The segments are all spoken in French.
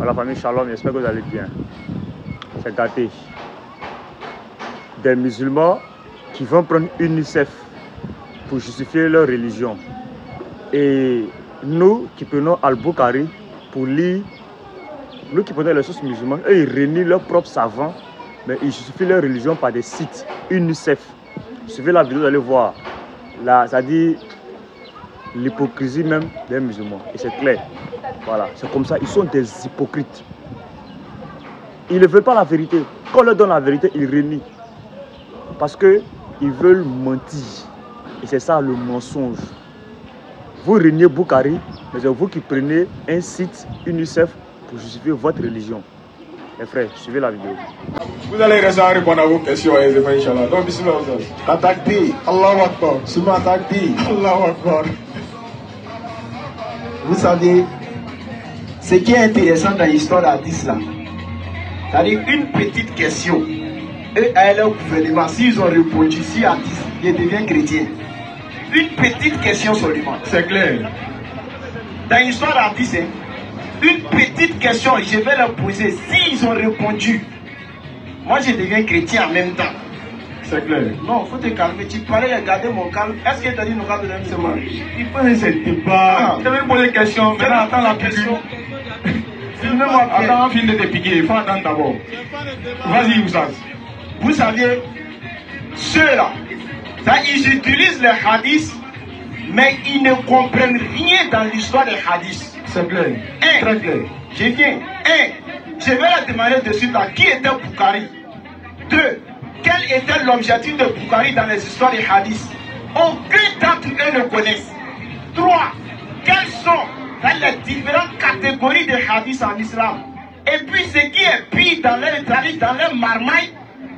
La famille Shalom, j'espère que vous allez bien. C'est gâté. Des musulmans qui vont prendre UNICEF pour justifier leur religion. Et nous qui prenons Al-Bukhari pour lire, nous qui prenons les sources musulmanes, eux ils renient leurs propres savants, mais ils justifient leur religion par des sites UNICEF. Suivez la vidéo, vous allez voir. Là, ça dit l'hypocrisie même des musulmans. Et c'est clair. Voilà, c'est comme ça. Ils sont des hypocrites. Ils ne veulent pas la vérité. Quand on leur donne la vérité, ils renient. Parce qu'ils veulent mentir. Et c'est ça le mensonge. Vous reniez Bukhari, mais c'est vous qui prenez un site UNICEF pour justifier votre religion. Les frères, suivez la vidéo. Vous allez répondre à vos questions aisément, Inch'Allah. Donc, bismillah. Attaque-t-il. Allahu Akbar. Souvent attaque-t-il. Allahu Akbar. Vous savez, ce qui est intéressant dans l'histoire d'Hadith là, c'est-à-dire une petite question. Eux, à leur gouvernement, s'ils ont répondu, si Hadith, ils deviennent chrétiens. Une petite question seulement. C'est clair. Dans l'histoire d'Hadith, une petite question, je vais leur poser. S'ils ont répondu, moi je deviens chrétien en même temps. C'est clair. Non, il faut te calmer. Tu parlais, regarder mon calme. Est-ce que tu as dit nos calmes de l'homme? Il faut essayer de débat. Je vais poser une question. Maintenant, attends la question. Filmez-moi. Attends, film de te piquer. Il faut attendre d'abord. Vas-y, Oussaz. Vous savez, ceux-là, ils utilisent les hadiths, mais ils ne comprennent rien dans l'histoire des hadiths. C'est clair. Très clair. Je viens. Je vais leur demander de suite là, qui était Bukhari? 2. Quel était l'objectif de Bukhari dans les histoires des hadiths? Aucun d'entre eux ne connaissent. 3. Quelles sont les différentes catégories de hadiths en islam? Et puis ce qui est pire dans leur marmaille,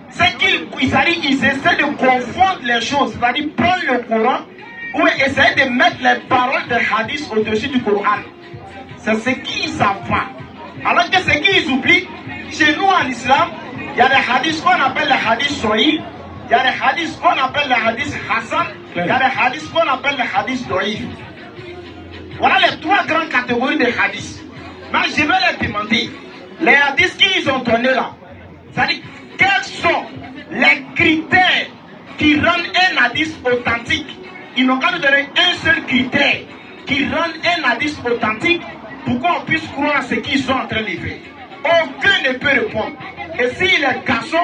c'est qu'ils essaient de confondre les choses, c'est-à-dire prendre le Coran ou essayer de mettre les paroles des hadiths au-dessus du Coran. C'est ce qu'ils ne savent pas. Alors que ce qu'ils oublient, chez nous en islam, il y a des hadiths qu'on appelle les hadiths Sahih, il y a des hadiths qu'on appelle les hadiths Hassan, il y a des hadiths qu'on appelle les hadiths Doïf. Voilà les 3 grandes catégories de hadiths. Mais je vais leur demander, les hadiths qu'ils ont donnés là, c'est-à-dire quels sont les critères qui rendent un hadith authentique? Ils n'ont qu'à nous donner un seul critère qui rend un hadith authentique pour qu'on puisse croire à ce qu'ils sont en train de faire. Aucun ne peut répondre. Et s'il est garçon,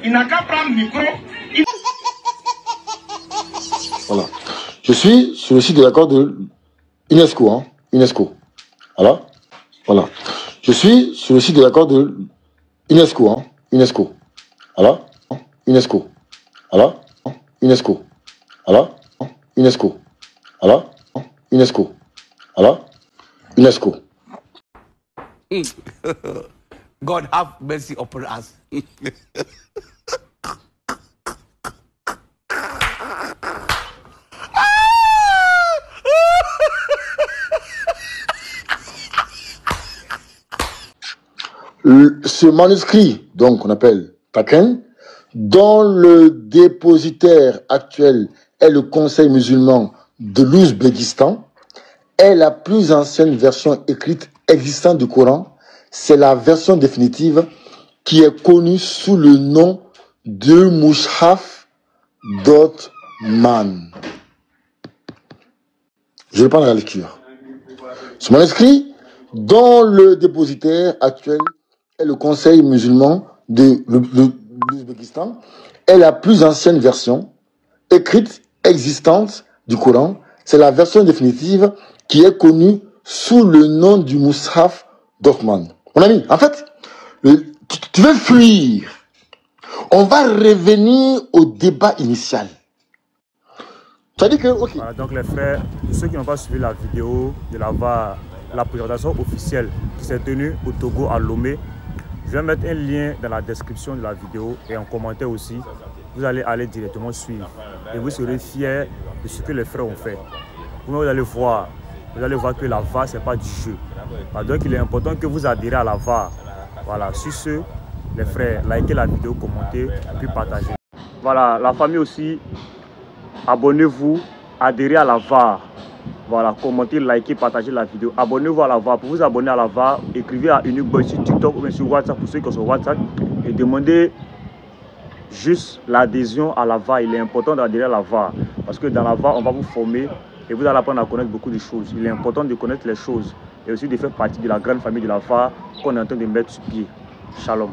il n'a qu'à prendre le micro. Voilà. Je suis sur le site de l'accord de UNESCO. Hein. UNESCO. Voilà. Voilà. Je suis sur le site de l'accord de UNESCO. Hein. UNESCO. Voilà. UNESCO. Voilà. UNESCO. Voilà. UNESCO. Voilà. UNESCO. Voilà. UNESCO. God have mercy upon us. Ce manuscrit, donc qu'on appelle Taken, dont le dépositaire actuel est le Conseil musulman de l'Ouzbékistan, est la plus ancienne version écrite existante du Coran. C'est la version définitive qui est connue sous le nom de Mushaf d'Othman. Je reprends la lecture. Ce manuscrit, dont le dépositaire actuel est le Conseil musulman de l'Ouzbékistan, est la plus ancienne version écrite existante du Coran. C'est la version définitive qui est connue sous le nom du Mushaf d'Othman. Mon ami, en fait, tu veux fuir. On va revenir au débat initial. Tu as dit que, ok. Voilà, donc les frères, pour ceux qui n'ont pas suivi la vidéo de la présentation officielle qui s'est tenue au Togo à Lomé, je vais mettre un lien dans la description de la vidéo et en commentaire aussi. Vous allez aller directement suivre et vous serez fiers de ce que les frères ont fait. Vous allez voir que la VAR, ce n'est pas du jeu. Donc il est important que vous adhérez à la VAR. Voilà, sur ce, les frères, likez la vidéo, commentez et puis partagez. Voilà, la famille aussi, abonnez-vous, adhérez à la VAR. Voilà, commentez, likez, partagez la vidéo. Abonnez-vous à la VAR. Pour vous abonner à la VAR, écrivez à Unique Boy sur TikTok ou bien sur WhatsApp pour ceux qui sont sur WhatsApp et demandez juste l'adhésion à la VAR. Il est important d'adhérer à la VAR parce que dans la VAR, on va vous former et vous allez apprendre à connaître beaucoup de choses. Il est important de connaître les choses et aussi de faire partie de la grande famille de la VAR qu'on est en train de mettre sur pied. Shalom.